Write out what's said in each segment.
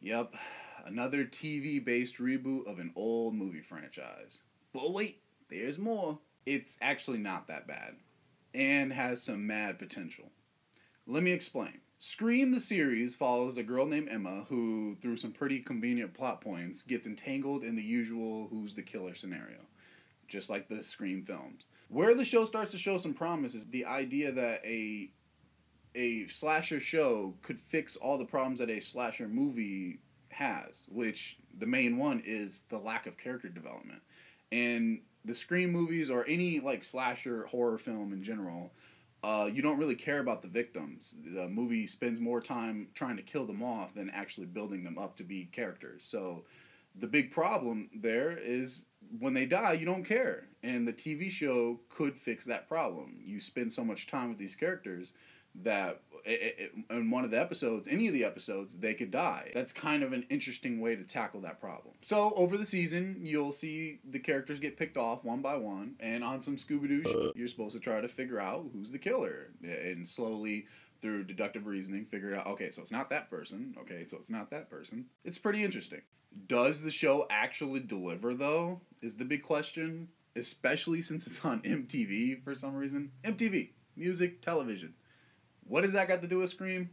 Yep, another TV-based reboot of an old movie franchise. But wait, there's more. It's actually not that bad, and has some mad potential. Let me explain. Scream the series follows a girl named Emma who, through some pretty convenient plot points, gets entangled in the usual who's the killer scenario, just like the Scream films. Where the show starts to show some promise is the idea that a slasher show could fix all the problems that a slasher movie has, which the main one is the lack of character development. And the Scream movies or any like slasher horror film in general, you don't really care about the victims. The movie spends more time trying to kill them off than actually building them up to be characters. So the big problem there is when they die, you don't care. And the TV show could fix that problem. You spend so much time with these characters that in one of the episodes, any of the episodes, they could die. That's kind of an interesting way to tackle that problem. So over the season, you'll see the characters get picked off one by one, and on some Scooby-Doo shit, you're supposed to try to figure out who's the killer, and slowly through deductive reasoning figure out, okay, so it's not that person, okay, so it's not that person. It's pretty interesting. Does the show actually deliver, though, is the big question, especially since it's on MTV for some reason. MTV, music, television. What does that got to do with Scream?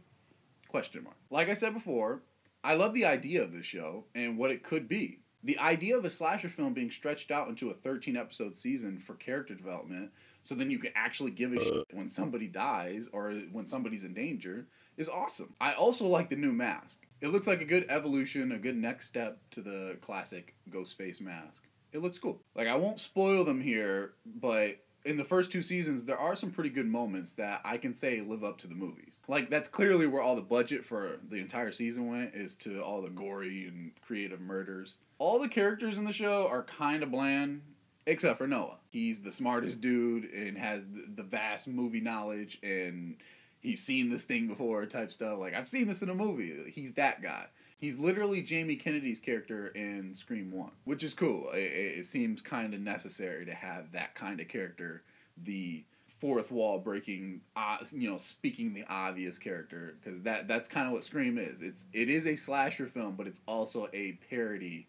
Question mark. Like I said before, I love the idea of this show and what it could be. The idea of a slasher film being stretched out into a 13-episode season for character development so then you can actually give a shit when somebody dies or when somebody's in danger is awesome. I also like the new mask. It looks like a good evolution, a good next step to the classic Ghostface mask. It looks cool. Like, I won't spoil them here, but in the first two seasons, there are some pretty good moments that I can say live up to the movies. Like, that's clearly where all the budget for the entire season went, is to all the gory and creative murders. All the characters in the show are kind of bland, except for Noah. He's the smartest dude and has the vast movie knowledge, and he's seen this thing before type stuff. Like, I've seen this in a movie. He's that guy. He's literally Jamie Kennedy's character in Scream 1, which is cool. It seems kind of necessary to have that kind of character, the fourth wall breaking, speaking the obvious character, because that's kind of what Scream is. It is a slasher film, but it's also a parody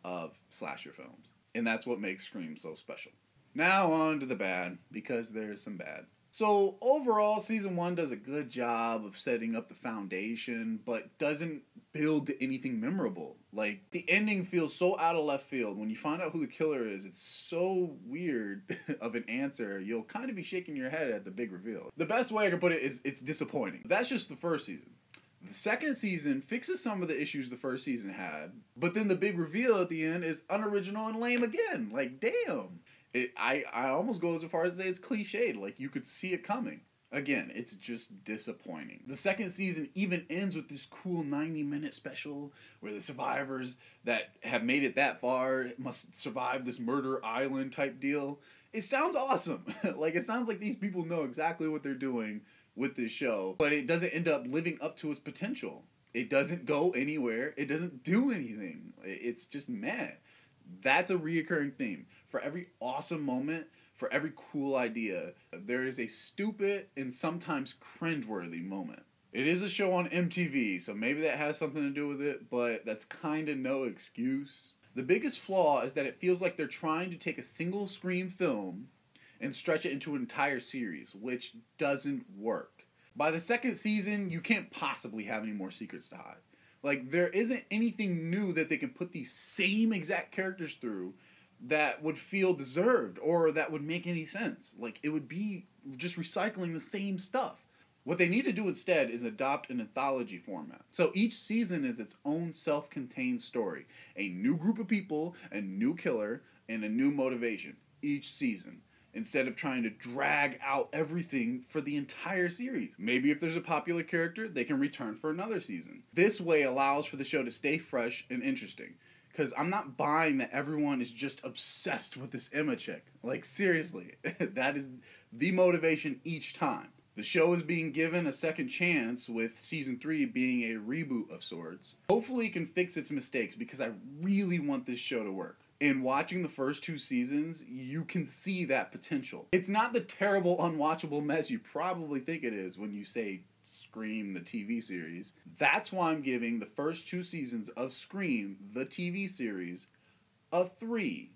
of slasher films, and that's what makes Scream so special. Now on to the bad, because there's some bad. So overall, season 1 does a good job of setting up the foundation, but doesn't build to anything memorable. Like, the ending feels so out of left field. When you find out who the killer is, it's so weird of an answer. You'll kind of be shaking your head at the big reveal. The best way I can put it is it's disappointing. That's just the first season. The second season fixes some of the issues the first season had, but then the big reveal at the end is unoriginal and lame again. Like, damn. I almost go as far as to say it's cliched. Like, you could see it coming. Again, it's just disappointing. The second season even ends with this cool 90-minute special where the survivors that have made it that far must survive this murder island type deal. It sounds awesome. Like, it sounds like these people know exactly what they're doing with this show, but it doesn't end up living up to its potential. It doesn't go anywhere. It doesn't do anything. It's just meh. That's a reoccurring theme. For every awesome moment, for every cool idea, there is a stupid and sometimes cringeworthy moment. It is a show on MTV, so maybe that has something to do with it, but that's kind of no excuse. The biggest flaw is that it feels like they're trying to take a single Scream film and stretch it into an entire series, which doesn't work. By the second season, you can't possibly have any more secrets to hide. Like, there isn't anything new that they can put these same exact characters through that would feel deserved or that would make any sense. Like, it would be just recycling the same stuff. What they need to do instead is adopt an anthology format. So each season is its own self-contained story. A new group of people, a new killer, and a new motivation each season, instead of trying to drag out everything for the entire series. Maybe if there's a popular character, they can return for another season. This way allows for the show to stay fresh and interesting. Because I'm not buying that everyone is just obsessed with this Emma chick. Like, seriously, that is the motivation each time. The show is being given a second chance, with season 3 being a reboot of sorts. Hopefully it can fix its mistakes, because I really want this show to work. In watching the first 2 seasons, you can see that potential. It's not the terrible, unwatchable mess you probably think it is when you say Scream, the TV series. That's why I'm giving the first 2 seasons of Scream, the TV series, a 3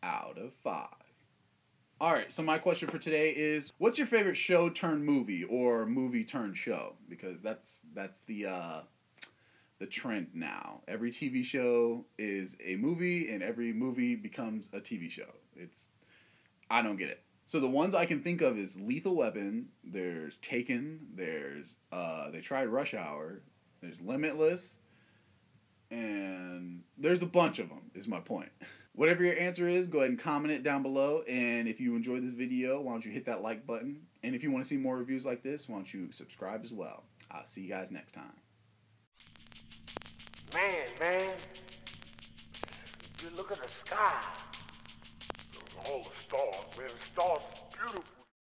out of 5. Alright, so my question for today is, what's your favorite show turned movie, or movie turned show? Because that's the trend now. Every TV show is a movie, and every movie becomes a TV show. I don't get it. So the ones I can think of is Lethal Weapon, there's Taken, there's they tried Rush Hour, there's Limitless, and there's a bunch of them, is my point. Whatever your answer is, go ahead and comment it down below, and if you enjoyed this video, why don't you hit that like button, and if you want to see more reviews like this, why don't you subscribe as well. I'll see you guys next time. Man, you look at the sky. All the stars, man, the stars are beautiful.